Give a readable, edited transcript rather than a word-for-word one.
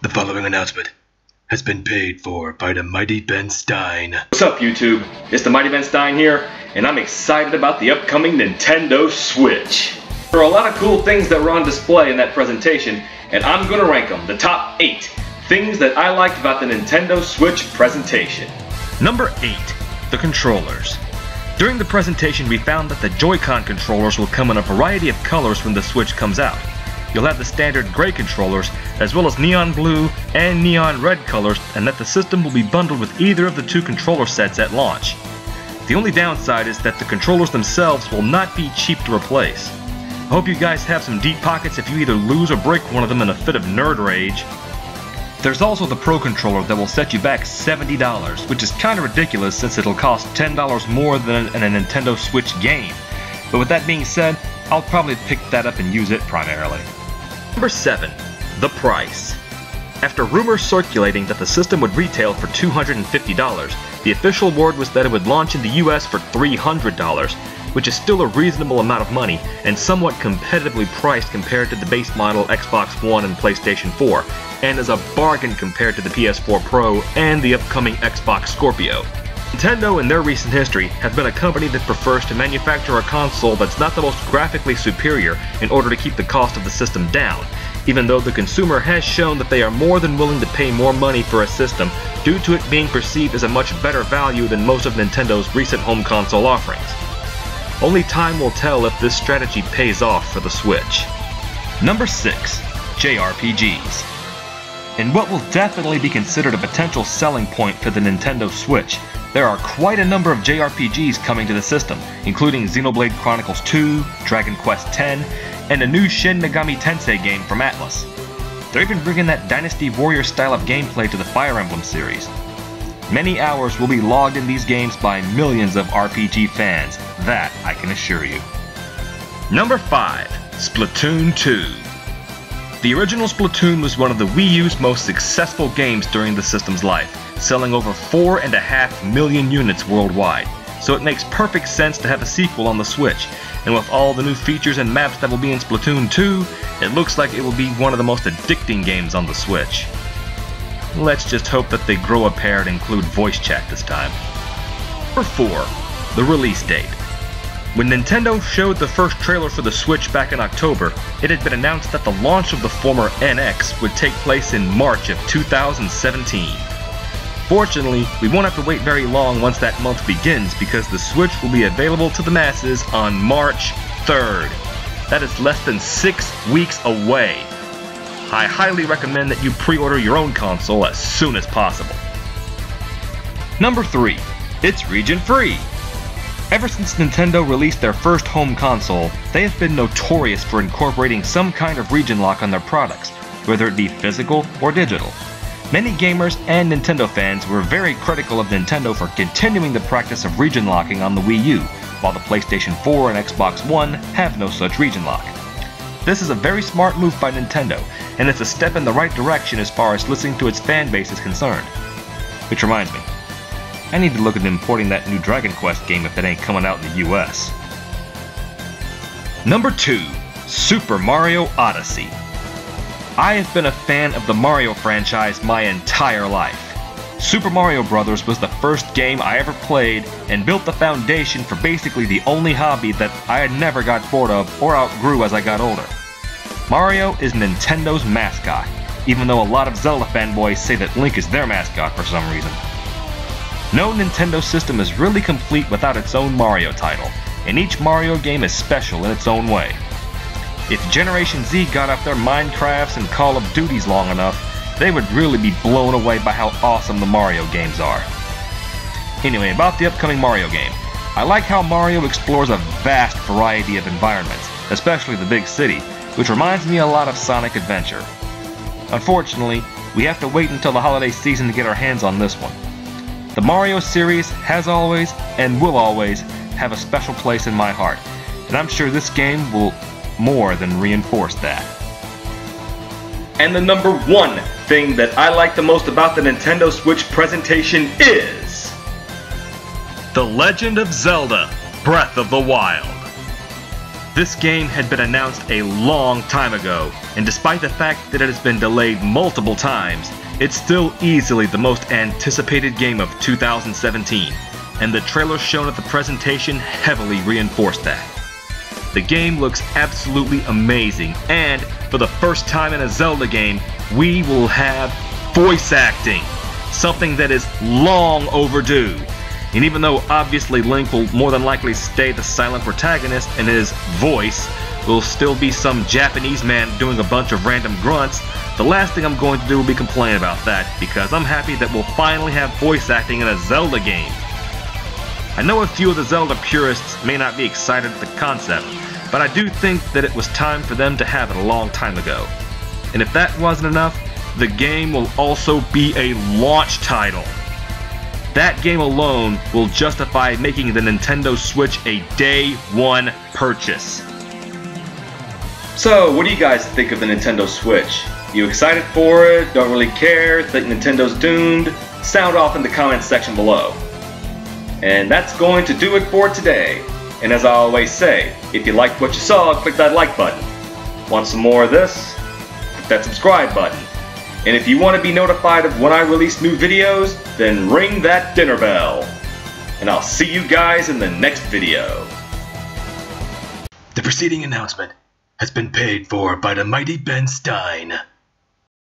The following announcement has been paid for by DaMightyBenStein. What's up, YouTube? It's DaMightyBenStein here, and I'm excited about the upcoming Nintendo Switch. There are a lot of cool things that were on display in that presentation, and I'm gonna rank them, the top 8 things that I liked about the Nintendo Switch presentation. Number 8. The controllers. During the presentation, we found that the Joy-Con controllers will come in a variety of colors when the Switch comes out. You'll have the standard gray controllers, as well as neon blue and neon red colors, and that the system will be bundled with either of the 2 controller sets at launch. The only downside is that the controllers themselves will not be cheap to replace. I hope you guys have some deep pockets if you either lose or break one of them in a fit of nerd rage. There's also the Pro Controller that will set you back $70, which is kinda ridiculous since it'll cost $10 more than a Nintendo Switch game. But with that being said, I'll probably pick that up and use it primarily. Number 7. The price. After rumors circulating that the system would retail for $250, the official word was that it would launch in the US for $300, which is still a reasonable amount of money and somewhat competitively priced compared to the base model Xbox One and PlayStation 4, and is a bargain compared to the PS4 Pro and the upcoming Xbox Scorpio. Nintendo, in their recent history, have been a company that prefers to manufacture a console that's not the most graphically superior in order to keep the cost of the system down, even though the consumer has shown that they are more than willing to pay more money for a system due to it being perceived as a much better value than most of Nintendo's recent home console offerings. Only time will tell if this strategy pays off for the Switch. Number 6. JRPGs. In what will definitely be considered a potential selling point for the Nintendo Switch, there are quite a number of JRPGs coming to the system, including Xenoblade Chronicles 2, Dragon Quest X, and a new Shin Megami Tensei game from Atlus. They're even bringing that Dynasty Warrior style of gameplay to the Fire Emblem series. Many hours will be logged in these games by millions of RPG fans, that I can assure you. Number 5. Splatoon 2. The original Splatoon was one of the Wii U's most successful games during the system's life, selling over 4.5 million units worldwide, so it makes perfect sense to have a sequel on the Switch, and with all the new features and maps that will be in Splatoon 2, it looks like it will be one of the most addicting games on the Switch. Let's just hope that they grow a pair and include voice chat this time. Number 4. The release date. When Nintendo showed the first trailer for the Switch back in October, it had been announced that the launch of the former NX would take place in March of 2017. Fortunately, we won't have to wait very long once that month begins because the Switch will be available to the masses on March 3rd. That is less than 6 weeks away. I highly recommend that you pre-order your own console as soon as possible. Number 3. It's region-free. Ever since Nintendo released their first home console, they have been notorious for incorporating some kind of region lock on their products, whether it be physical or digital. Many gamers and Nintendo fans were very critical of Nintendo for continuing the practice of region locking on the Wii U, while the PlayStation 4 and Xbox One have no such region lock. This is a very smart move by Nintendo, and it's a step in the right direction as far as listening to its fan base is concerned. Which reminds me, I need to look at importing that new Dragon Quest game if it ain't coming out in the US. Number 2. Super Mario Odyssey. I have been a fan of the Mario franchise my entire life. Super Mario Bros. Was the first game I ever played and built the foundation for basically the only hobby that I had never got bored of or outgrew as I got older. Mario is Nintendo's mascot, even though a lot of Zelda fanboys say that Link is their mascot for some reason. No Nintendo system is really complete without its own Mario title, and each Mario game is special in its own way. If Generation Z got off their Minecrafts and Call of Duties long enough, they would really be blown away by how awesome the Mario games are. Anyway, about the upcoming Mario game. I like how Mario explores a vast variety of environments, especially the big city, which reminds me a lot of Sonic Adventure. Unfortunately, we have to wait until the holiday season to get our hands on this one. The Mario series has always, and will always, have a special place in my heart, and I'm sure this game will more than reinforce that. And the number 1 thing that I like the most about the Nintendo Switch presentation is The Legend of Zelda: Breath of the Wild. This game had been announced a long time ago, and despite the fact that it has been delayed multiple times, it's still easily the most anticipated game of 2017, and the trailers shown at the presentation heavily reinforced that. The game looks absolutely amazing, and for the first time in a Zelda game, we will have voice acting, something that is long overdue. And even though obviously Link will more than likely stay the silent protagonist and his voice will still be some Japanese man doing a bunch of random grunts, the last thing I'm going to do will be complain about that, because I'm happy that we'll finally have voice acting in a Zelda game. I know a few of the Zelda purists may not be excited at the concept, but I do think that it was time for them to have it a long time ago. And if that wasn't enough, the game will also be a launch title. That game alone will justify making the Nintendo Switch a day one purchase. So, what do you guys think of the Nintendo Switch? You excited for it? Don't really care? Think Nintendo's doomed? Sound off in the comments section below. And that's going to do it for today. And as I always say, if you liked what you saw, click that like button. Want some more of this? Click that subscribe button. And if you want to be notified of when I release new videos, then ring that dinner bell. And I'll see you guys in the next video. The preceding announcement has been paid for by DaMightyBenStein.